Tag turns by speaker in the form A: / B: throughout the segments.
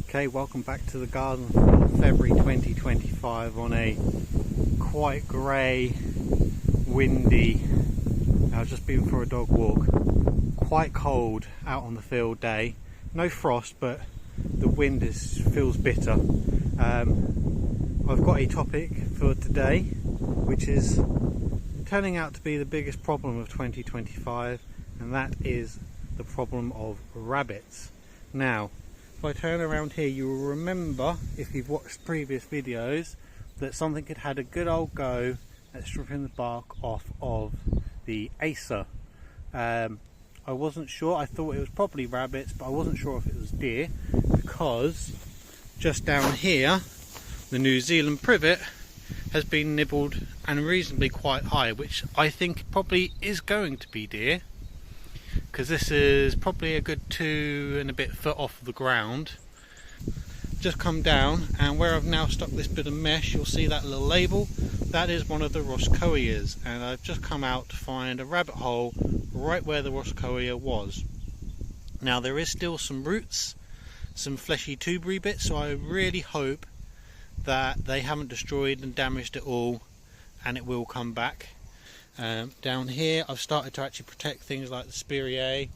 A: Okay, welcome back to the garden for February 2025 on a quite grey, windy, I've just been for a dog walk, quite cold out on the field day. No frost, but the wind feels bitter. I've got a topic for today which is turning out to be the biggest problem of 2025, and that is the problem of rabbits. Now, if I turn around here, you will remember, if you've watched previous videos, that something had had a good old go at stripping the bark off of the Acer. I wasn't sure, I thought it was probably rabbits, but I wasn't sure if it was deer, because just down here, the New Zealand privet has been nibbled and reasonably quite high, which I think probably is going to be deer, because this is probably a good 2 and a bit foot off the ground. Just come down, and where I've now stuck this bit of mesh, you'll see that little label. That is one of the roscoias, and I've just come out to find a rabbit hole right where the roscoia was. Now there is still some roots, some fleshy tubery bits, so I really hope that they haven't destroyed and damaged it all, and it will come back. Down here I've started to actually protect things like the Spiraea.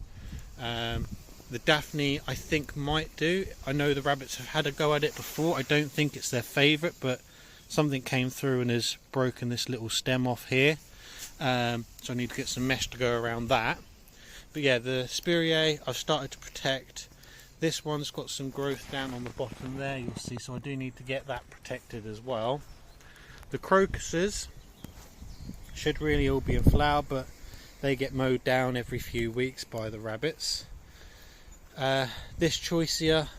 A: The Daphne I think might do. I know the rabbits have had a go at it before. I don't think it's their favourite, but something came through and has broken this little stem off here. So I need to get some mesh to go around that. But yeah, the Spiraea I've started to protect. This one's got some growth down on the bottom there, you'll see, so I do need to get that protected as well. The crocuses should really all be in flower, but they get mowed down every few weeks by the rabbits. This choicea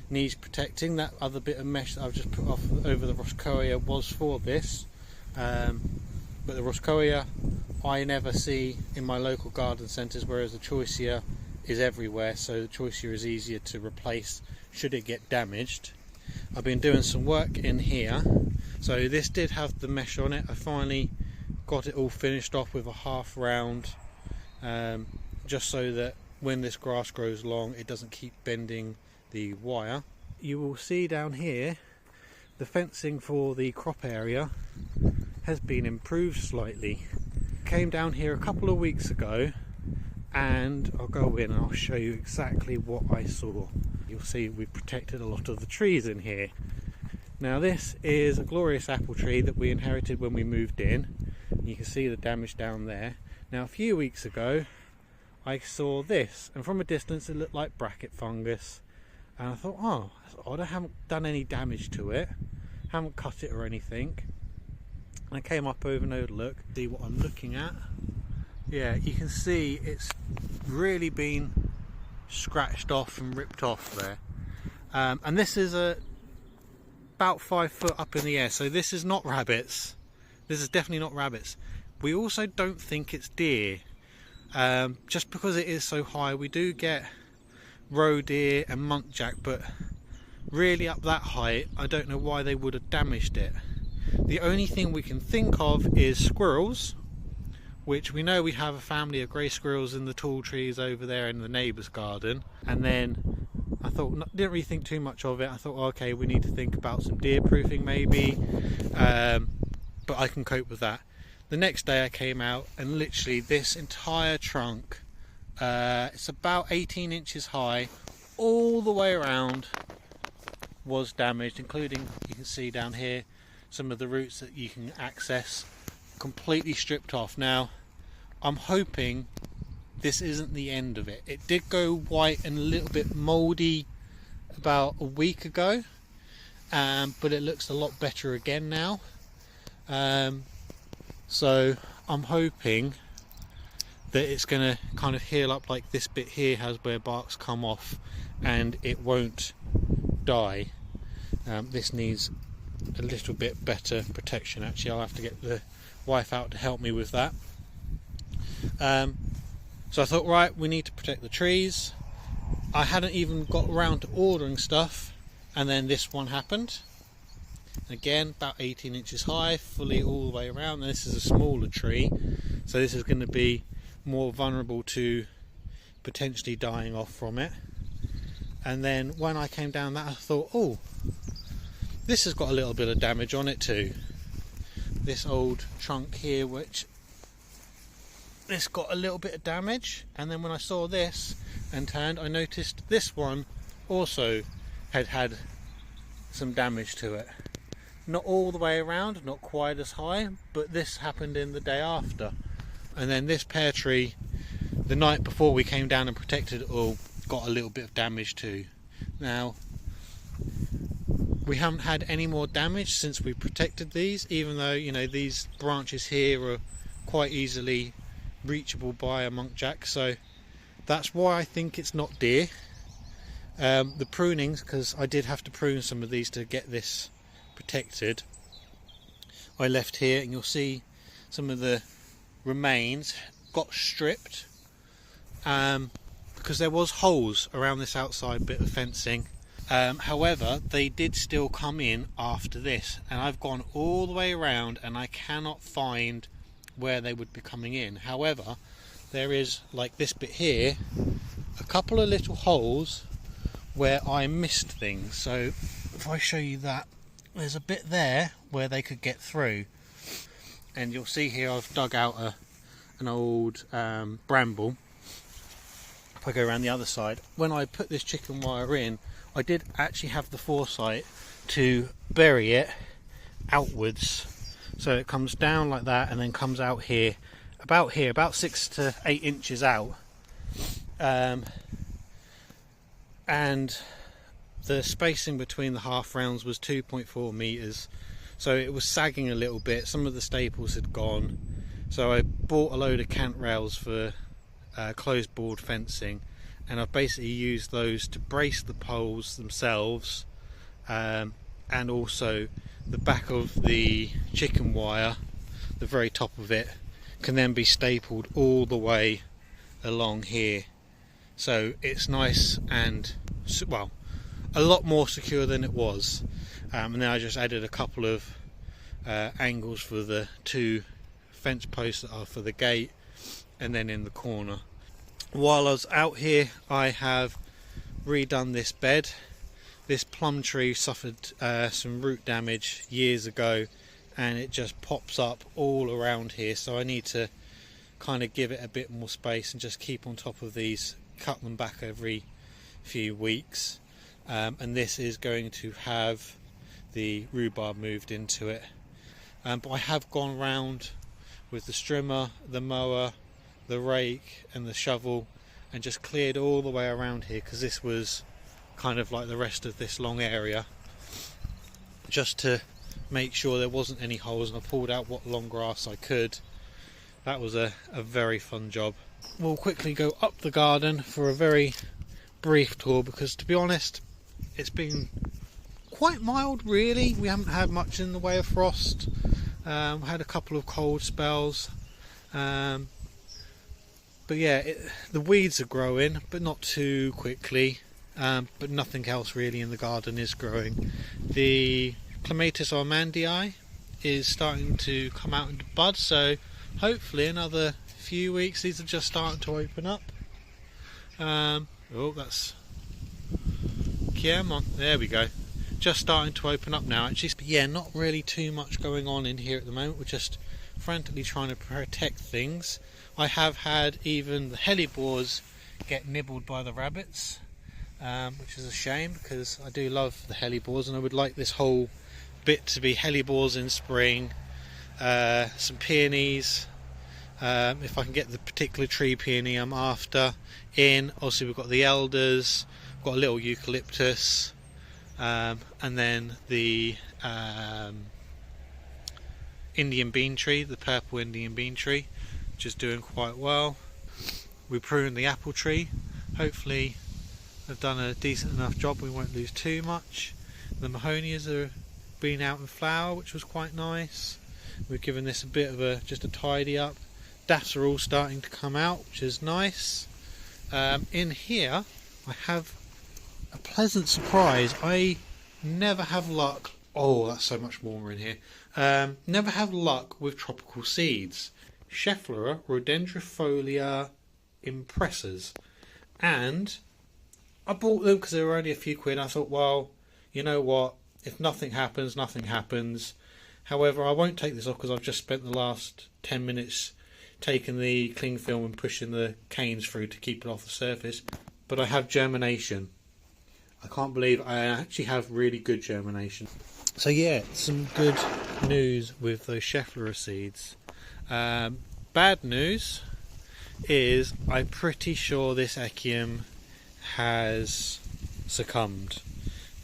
A: needs protecting. That other bit of mesh that I've just put off over the roscoia was for this, but the roscoia I never see in my local garden centres, whereas the choicea is everywhere, so the choicea is easier to replace should it get damaged. I've been doing some work in here, so this did have the mesh on it. I finally got it all finished off with a half round, just so that when this grass grows long it doesn't keep bending the wire. You will see down here the fencing for the crop area has been improved slightly. Came down here a couple of weeks ago, and I'll go in and I'll show you exactly what I saw. You'll see we've protected a lot of the trees in here. Now this is a glorious apple tree that we inherited when we moved in. You can see the damage down there. Now a few weeks ago I saw this, and from a distance it looked like bracket fungus, and I thought, oh, that's odd, I haven't done any damage to it, haven't cut it or anything. And I came up over and over to look, see what I'm looking at. Yeah, you can see it's really been scratched off and ripped off there. And this is about 5 foot up in the air, so this is not rabbits. This is definitely not rabbits. We also don't think it's deer, just because it is so high. We do get roe deer and muntjac, but really up that height I don't know why they would have damaged it. The only thing we can think of is squirrels, which we know we have a family of grey squirrels in the tall trees over there in the neighbour's garden. And then I thought, didn't really think too much of it. I thought, okay, we need to think about some deer proofing maybe, but I can cope with that. The next day I came out, and literally this entire trunk, it's about 18 inches high, all the way around, was damaged, including, you can see down here, some of the roots that you can access, completely stripped off. Now I'm hoping this isn't the end of it. It did go white and a little bit mouldy about a week ago, but it looks a lot better again now. So I'm hoping that it's going to kind of heal up like this bit here has, where bark's come off, and it won't die. This needs a little bit better protection. Actually, I'll have to get the wife out to help me with that. So I thought, right, we need to protect the trees. I hadn't even got around to ordering stuff, and then this one happened. Again, about 18 inches high, fully all the way around. And this is a smaller tree, so this is going to be more vulnerable to potentially dying off from it. And then when I came down that, I thought, oh, this has got a little bit of damage on it too. This old trunk here, which this got a little bit of damage. And then when I saw this and turned, I noticed this one also had some damage to it. Not all the way around, not quite as high, but this happened in the day after. And then this pear tree, the night before we came down and protected it all, got a little bit of damage too. Now, we haven't had any more damage since we protected these, even though, you know, these branches here are quite easily reachable by a muntjac, so that's why I think it's not deer. The prunings, because I did have to prune some of these to get this protected, I left here, and you'll see some of the remains got stripped because there was holes around this outside bit of fencing. However, they did still come in after this, and I've gone all the way around and I cannot find where they would be coming in. However, there is, like this bit here, a couple of little holes where I missed things. So if I show you that, there's a bit there where they could get through, and you'll see here I've dug out an old bramble. If I go around the other side, when I put this chicken wire in, I did actually have the foresight to bury it outwards, so it comes down like that and then comes out here, about 6 to 8 inches out, and the spacing between the half rounds was 2.4 meters, so it was sagging a little bit. Some of the staples had gone, so I bought a load of cant rails for closed board fencing, and I've basically used those to brace the poles themselves, and also the back of the chicken wire, the very top of it, can then be stapled all the way along here, so it's nice and, well, a lot more secure than it was. And then I just added a couple of angles for the 2 fence posts that are for the gate, and then in the corner. While I was out here, I have redone this bed. This plum tree suffered some root damage years ago, and it just pops up all around here, so I need to kind of give it a bit more space and just keep on top of these, cut them back every few weeks. And this is going to have the rhubarb moved into it. But I have gone round with the strimmer, the mower, the rake and the shovel, and just cleared all the way around here, because this was kind of like the rest of this long area, just to make sure there wasn't any holes, and I pulled out what long grass I could. That was a very fun job. We'll quickly go up the garden for a very brief tour, because to be honest, it's been quite mild really. We haven't had much in the way of frost. We had a couple of cold spells, but yeah, the weeds are growing, but not too quickly, but nothing else really in the garden is growing. The Clematis armandii is starting to come out into bud, so hopefully another few weeks these are just starting to open up. Oh, that's, come on, there we go, just starting to open up now actually. But yeah, not really too much going on in here at the moment. We're just frantically trying to protect things. I have had even the hellebores get nibbled by the rabbits, which is a shame, because I do love the hellebores, and I would like this whole bit to be hellebores in spring. Some peonies, if I can get the particular tree peony I'm after in. Also we've got the elders, got a little eucalyptus, and then the Indian bean tree, the purple Indian bean tree, which is doing quite well. We pruned the apple tree. Hopefully I've done a decent enough job, we won't lose too much. The mahonias are being out in flower, which was quite nice. We've given this a bit of just a tidy up. Daffs are all starting to come out, which is nice. In here I have a pleasant surprise. I never have luck. Oh, that's so much warmer in here. Never have luck with tropical seeds. Schefflera rhododendrofolia impressors, and I bought them because they were only a few quid. I thought, well, you know what, if nothing happens, nothing happens. However, I won't take this off because I've just spent the last 10 minutes taking the cling film and pushing the canes through to keep it off the surface. But I have germination. I can't believe I actually have really good germination. So yeah, some good news with those Schefflera seeds. Bad news is I'm pretty sure this Echium has succumbed.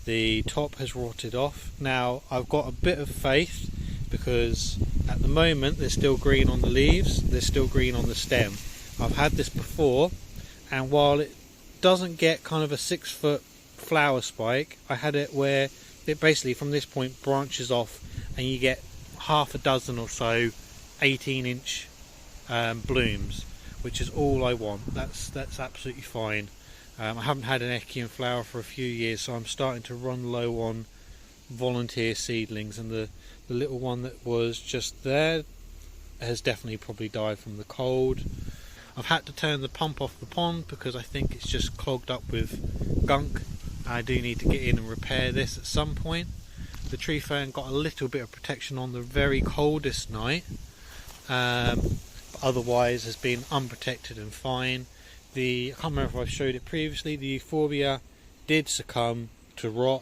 A: The top has rotted off. Now I've got a bit of faith because at the moment they're still green on the leaves, they're still green on the stem. I've had this before, and while it doesn't get kind of a 6-foot flower spike, I had it where it basically from this point branches off and you get half a dozen or so 18-inch blooms, which is all I want. That's absolutely fine. I haven't had an Echium flower for a few years, so I'm starting to run low on volunteer seedlings, and the little one that was just there has definitely probably died from the cold. I've had to turn the pump off the pond because I think it's just clogged up with gunk. I do need to get in and repair this at some point. The tree fern got a little bit of protection on the very coldest night, but otherwise has been unprotected and fine. I can't remember if I showed it previously, the euphorbia did succumb to rot,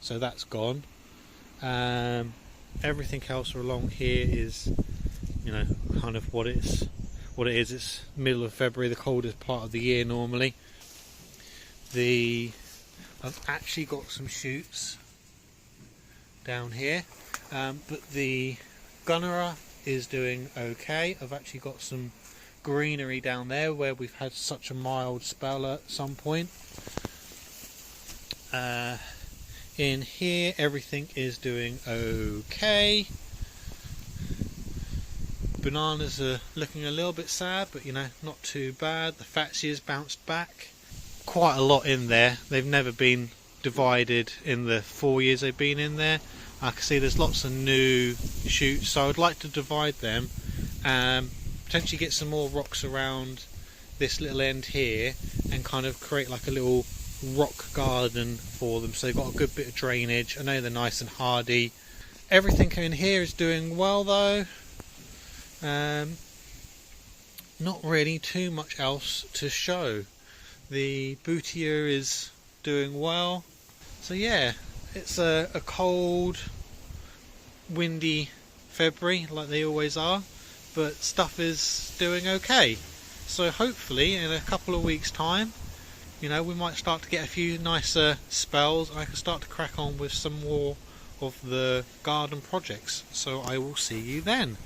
A: so that's gone. Everything else along here is, you know, kind of what it is. It's middle of February, the coldest part of the year normally. I've actually got some shoots down here, but the Gunnera is doing okay. I've actually got some greenery down there where we've had such a mild spell at some point. In here everything is doing okay. Bananas are looking a little bit sad, but you know, not too bad. The Fatsias bounced back quite a lot in there. They've never been divided in the 4 years they've been in there. I can see there's lots of new shoots, so I'd like to divide them, potentially get some more rocks around this little end here and kind of create like a little rock garden for them, so they've got a good bit of drainage. I know they're nice and hardy. Everything in here is doing well though. Not really too much else to show. The Boutia is doing well. So yeah, it's a cold, windy February like they always are, but stuff is doing okay. So hopefully in a couple of weeks time, you know, we might start to get a few nicer spells and I can start to crack on with some more of the garden projects. So I will see you then.